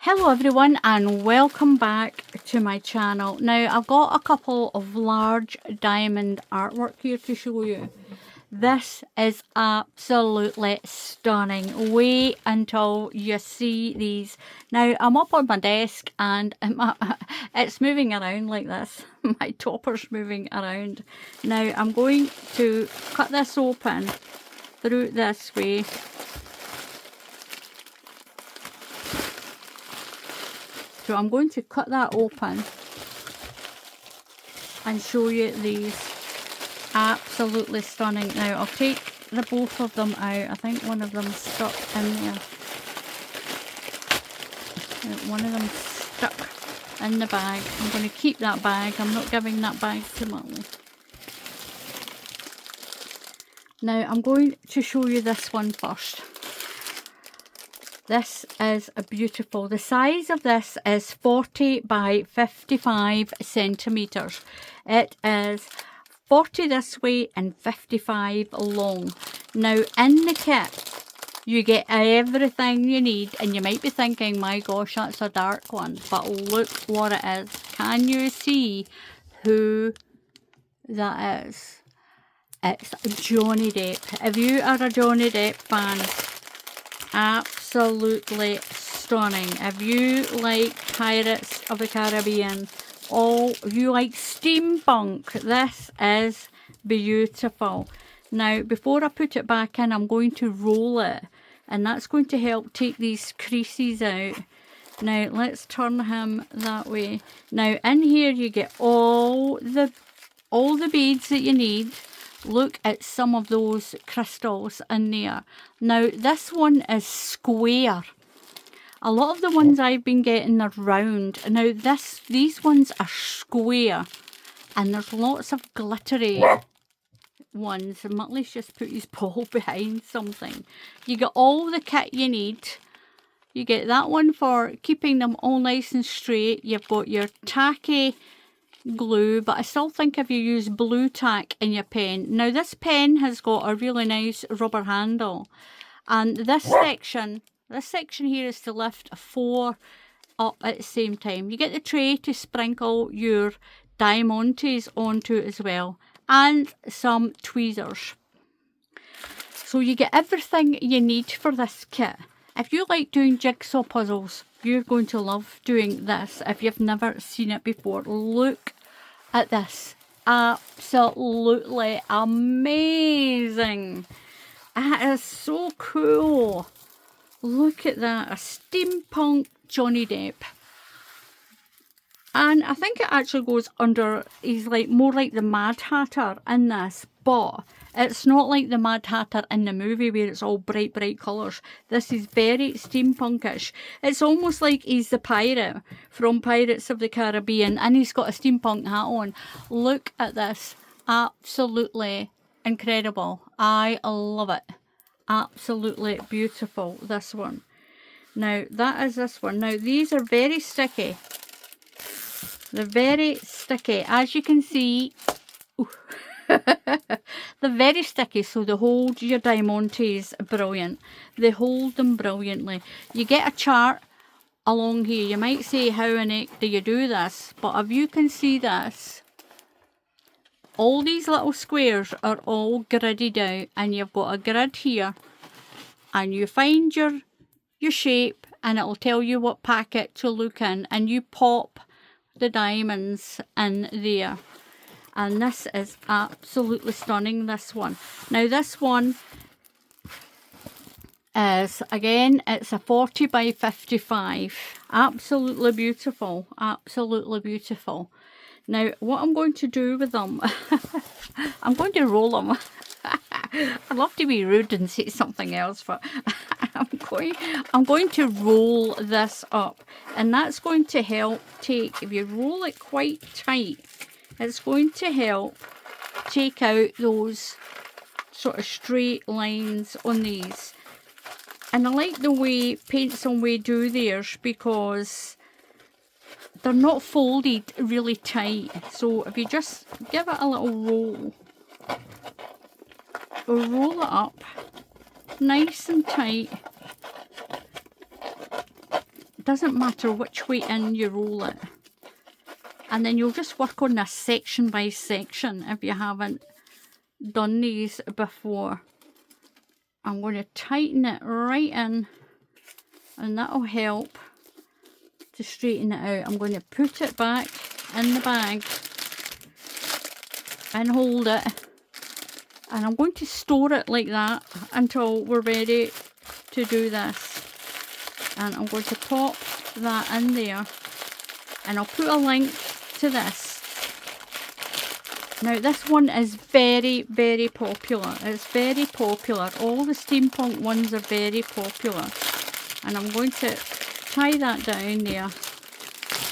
Hello everyone and welcome back to my channel. Now I've got a couple of large diamond artwork here to show you. This is absolutely stunning. Wait until you see these. Now I'm up on my desk and it's moving around like this. My topper's moving around. Now I'm going to cut this open through this way. So I'm going to cut that open and show you these. Absolutely stunning. Now I'll take the both of them out. I think one of them stuck in there. One of them stuck in the bag. I'm going to keep that bag. I'm not giving that bag to Molly. Now I'm going to show you this one first. This is beautiful. The size of this is 40 by 55 centimetres. It is 40 this way and 55 long. Now in the kit you get everything you need, and you might be thinking, my gosh, that's a dark one, but look what it is. Can you see who that is? It's Johnny Depp. If you are a Johnny Depp fan, absolutely stunning. If you like Pirates of the Caribbean, if you like steampunk, this is beautiful. Now before I put it back in, I'm going to roll it, and that's going to help take these creases out. Now let's turn him that way. Now in here you get all the beads that you need. Look at some of those crystals in there. Now this one is square. A lot of the ones I've been getting are round. Now these ones are square, and there's lots of glittery ones. And Muttley's just put his ball behind something. You get all the kit you need. You get that one for keeping them all nice and straight. You've got your tacky glue, but I still think if you use blue tack in your pen. Now this pen has got a really nice rubber handle, and this section here is to lift 4 up at the same time. You get the tray to sprinkle your diamantes onto it as well, and some tweezers. So you get everything you need for this kit. If you like doing jigsaw puzzles, you're going to love doing this if you've never seen it before. Look at this. Absolutely amazing. It is so cool. Look at that. A steampunk Johnny Depp. And I think it actually goes under, he's like more like the Mad Hatter in this, but it's not like the Mad Hatter in the movie where it's all bright colours. This is very steampunkish. It's almost like he's the pirate from Pirates of the Caribbean, and he's got a steampunk hat on. Look at this. Absolutely incredible. I love it. Absolutely beautiful, this one. Now, that is this one. Now, these are very sticky. They're very sticky. As you can see, they're very sticky, so they hold your diamantes brilliant. They hold them brilliantly. You get a chart along here. You might say, how in heck do you do this? But if you can see this, all these little squares are all gridded out, and you've got a grid here, and you find your shape, and it'll tell you what packet to look in, and you pop the diamonds in there. And this is absolutely stunning, this one. Now this one is, again, it's a 40 by 55. Absolutely beautiful. Absolutely beautiful. Now what I'm going to do with them, I'm going to roll them. I'd love to be rude and say something else, but I'm going to roll this up, and that's going to help take, if you roll it quite tight, it's going to help take out those sort of straight lines on these. And I like the way Paint Some Way do theirs, because they're not folded really tight. So if you just give it a little roll it up nice and tight, doesn't matter which way in you roll it. And then you'll just work on this section by section if you haven't done these before. I'm going to tighten it right in, and that'll help to straighten it out. I'm going to put it back in the bag and hold it, and I'm going to store it like that until we're ready to do this. And I'm going to pop that in there, and I'll put a link to this. Now this one is very, very popular. It's very popular. All the steampunk ones are very popular. And I'm going to tie that down there.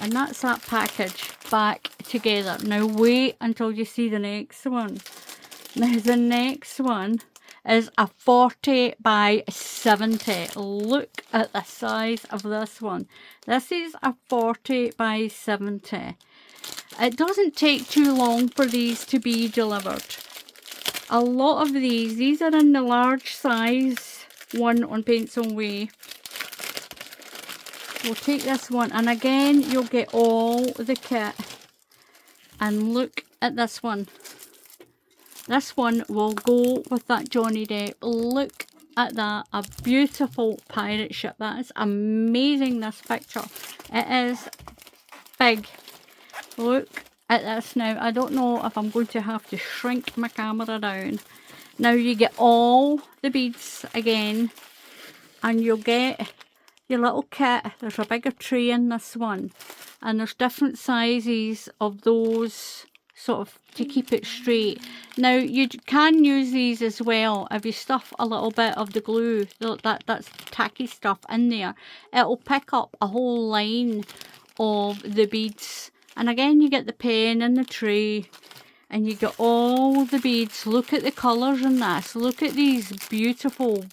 And that's that package back together. Now wait until you see the next one. Now the next one is a 40 by 70. Look at the size of this one. This is a 40 by 70. It doesn't take too long for these to be delivered. A lot of these are in the large size one on Pencil Way. We'll take this one, and again you'll get all the kit. And look at this one. This one will go with that Johnny Depp. Look at that, a beautiful pirate ship. That is amazing, this picture. It is big. Look at this now. I don't know if I'm going to have to shrink my camera down. Now you get all the beads again, and you'll get your little kit. There's a bigger tray in this one, and there's different sizes of those sort of to keep it straight. Now you can use these as well if you stuff a little bit of the glue, that's tacky stuff in there. It'll pick up a whole line of the beads. And again, you get the pen and the tray, and you get all the beads. Look at the colours in this. Look at these beautiful,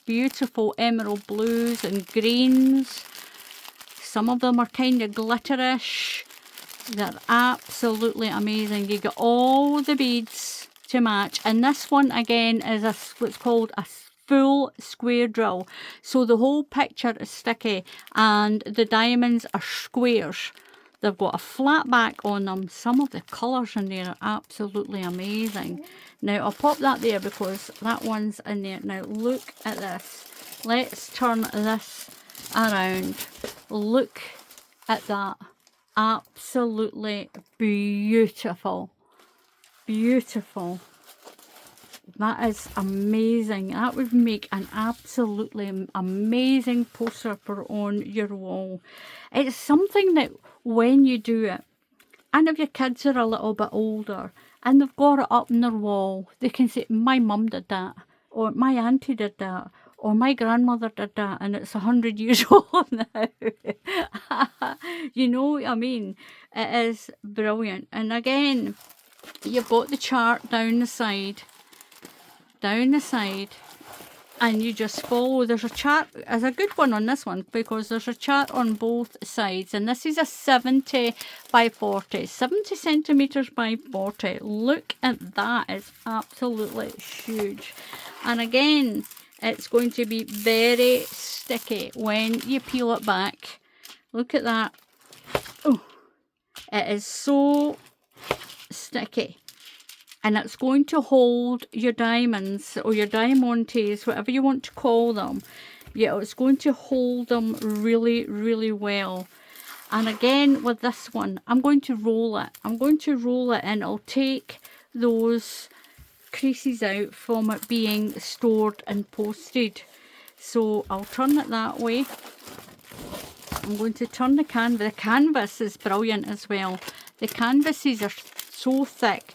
beautiful emerald blues and greens. Some of them are kind of glitterish. They're absolutely amazing. You get all the beads to match. And this one, again, is what's called a full square drill. So the whole picture is sticky, and the diamonds are squares. They've got a flat back on them. Some of the colours in there are absolutely amazing. Now, I'll pop that there because that one's in there. Now, look at this. Let's turn this around. Look at that. Absolutely beautiful. Beautiful. That is amazing. That would make an absolutely amazing poster for on your wall. It's something that when you do it, and if your kids are a little bit older and they've got it up on their wall, they can say, my mum did that, or my auntie did that, or my grandmother did that, and it's 100 years old now. You know what I mean? It is brilliant. And again, you've got the chart down the side, and you just follow. There's a chart, there's a good one on this one because there's a chart on both sides, and this is a 70 by 40, 70 centimeters by 40. Look at that. It's absolutely huge. And again, it's going to be very sticky when you peel it back. Look at that. Oh, it is so sticky. And it's going to hold your diamonds or your diamantes, whatever you want to call them. Yeah, it's going to hold them really, really well. And again, with this one, I'm going to roll it. I'm going to roll it, and it'll take those creases out from it being stored and posted. So I'll turn it that way. I'm going to turn the canvas. The canvas is brilliant as well. The canvases are so thick.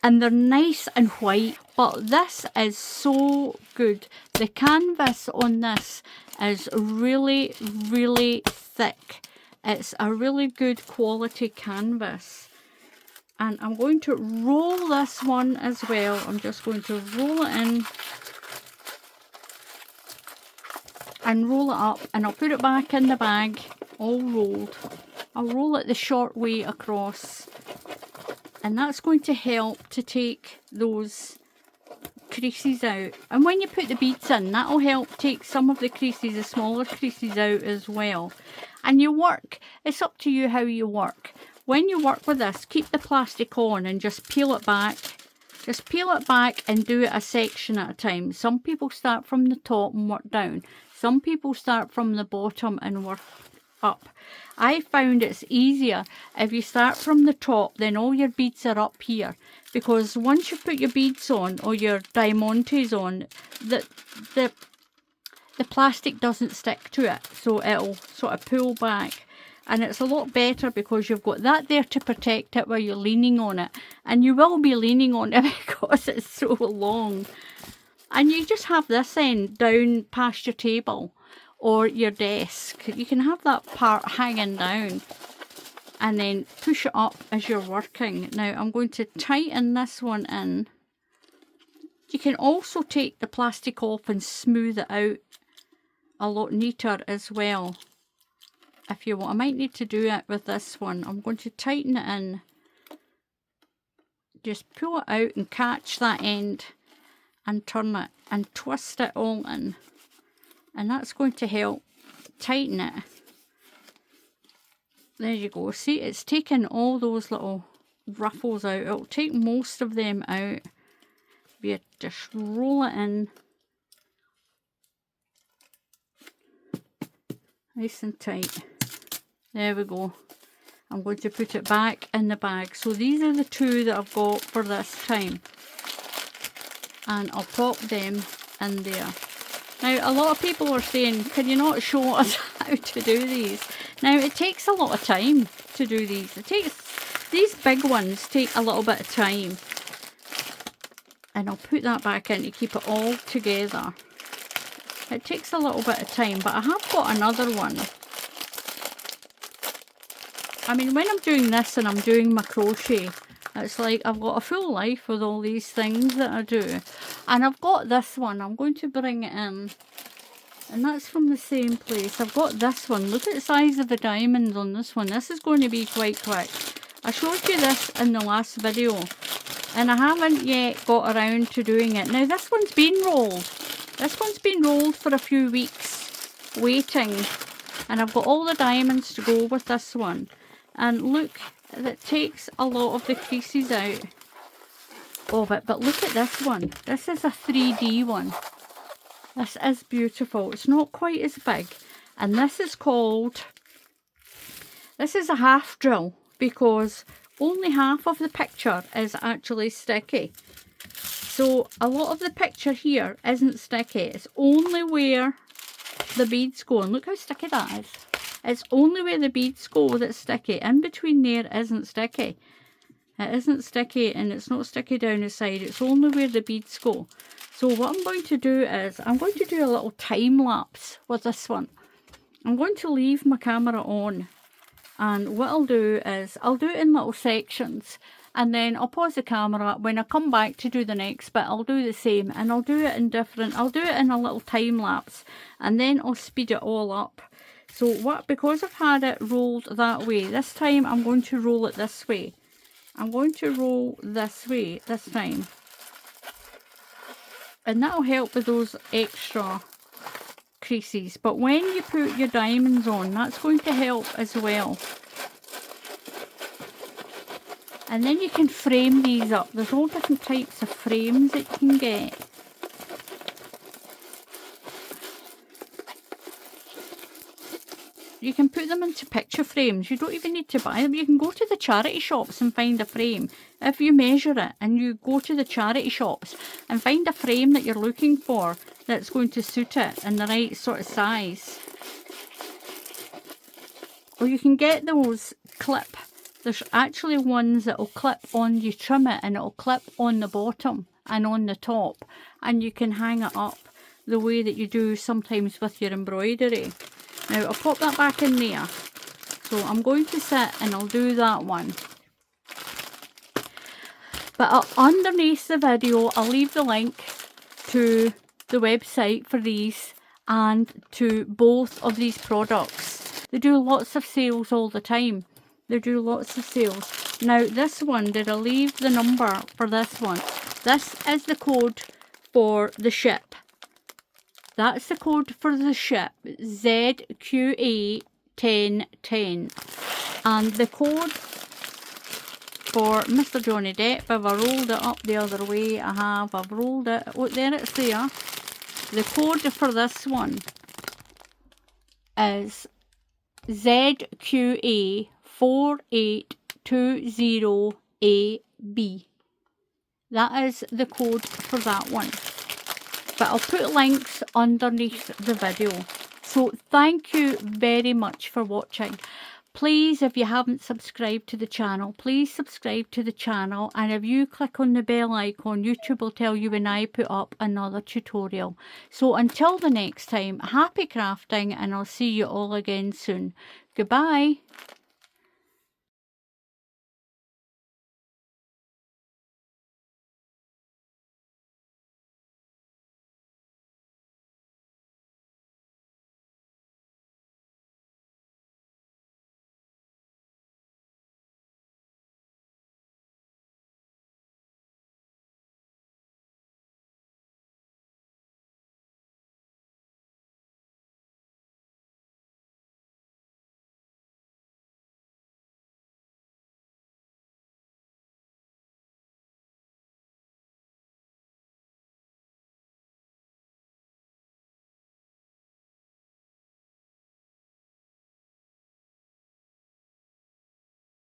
And they're nice and white, but this is so good. The canvas on this is really, really thick. It's a really good quality canvas. And I'm going to roll this one as well. I'm just going to roll it in and roll it up, and I'll put it back in the bag, all rolled. I'll roll it the short way across. And that's going to help to take those creases out. And when you put the beads in, that'll help take some of the creases, the smaller creases out as well. And you work, it's up to you how you work. When you work with this, keep the plastic on and just peel it back. Just peel it back and do it a section at a time. Some people start from the top and work down. Some people start from the bottom and work up. I found it's easier if you start from the top, then all your beads are up here. Because once you put your beads on or your diamantes on, the plastic doesn't stick to it. So it'll sort of pull back. And it's a lot better because you've got that there to protect it while you're leaning on it. And you will be leaning on it because it's so long. And you just have this end down past your table or your desk. You can have that part hanging down and then push it up as you're working. Now I'm going to tighten this one in. You can also take the plastic off and smooth it out a lot neater as well. If you want, I might need to do it with this one. I'm going to tighten it in. Just pull it out and catch that end and turn it and twist it all in. And that's going to help tighten it. There you go. See, it's taken all those little ruffles out. It'll take most of them out. You just roll it in. Nice and tight. There we go. I'm going to put it back in the bag. So these are the two that I've got for this time. And I'll pop them in there. Now, a lot of people are saying, can you not show us how to do these? Now, it takes a lot of time to do these. These big ones take a little bit of time. And I'll put that back in to keep it all together. It takes a little bit of time, but I have got another one. I mean, when I'm doing this and I'm doing my crochet, it's like I've got a full life with all these things that I do. And I've got this one. I'm going to bring it in. And that's from the same place. I've got this one. Look at the size of the diamonds on this one. This is going to be quite quick. I showed you this in the last video. And I haven't yet got around to doing it. Now, this one's been rolled. This one's been rolled for a few weeks. Waiting. And I've got all the diamonds to go with this one. And look, it takes a lot of the creases out of it. But look at this one. This is a 3D one. This is beautiful. It's not quite as big. And this is called, this is a half drill because only half of the picture is actually sticky. So a lot of the picture here isn't sticky. It's only where the beads go. And look how sticky that is. It's only where the beads go that's sticky. In between there isn't sticky. It isn't sticky and it's not sticky down the side. It's only where the beads go. So what I'm going to do is, I'm going to do a little time lapse with this one. I'm going to leave my camera on. And what I'll do is, I'll do it in little sections. And then I'll pause the camera. When I come back to do the next bit, I'll do the same. And I'll do it in different, I'll do it in a little time lapse. And then I'll speed it all up. So because I've had it rolled that way, this time I'm going to roll it this way. I'm going to roll this way this time. And that'll help with those extra creases. But when you put your diamonds on, that's going to help as well. And then you can frame these up. There's all different types of frames that you can get. You can put them into picture frames. You don't even need to buy them. You can go to the charity shops and find a frame. If you measure it and you go to the charity shops and find a frame that you're looking for that's going to suit it in the right sort of size. Or you can get those clip. There's actually ones that will clip on, you trim it and it'll clip on the bottom and on the top. And you can hang it up the way that you do sometimes with your embroidery. Now, I'll pop that back in there. So I'm going to sit and I'll do that one. But underneath the video, I'll leave the link to the website for these and to both of these products. They do lots of sales all the time. They do lots of sales. Now, this one, did I leave the number for this one? This is the code for the ship. That's the code for the ship, ZQA1010. And the code for Mr. Johnny Depp, if I rolled it up the other way, I've rolled it, oh, there it's there. The code for this one is ZQA4820AB. That is the code for that one. But I'll put links underneath the video. So thank you very much for watching. Please, if you haven't subscribed to the channel, please subscribe to the channel. And if you click on the bell icon, YouTube will tell you when I put up another tutorial. So until the next time, happy crafting, and I'll see you all again soon. Goodbye.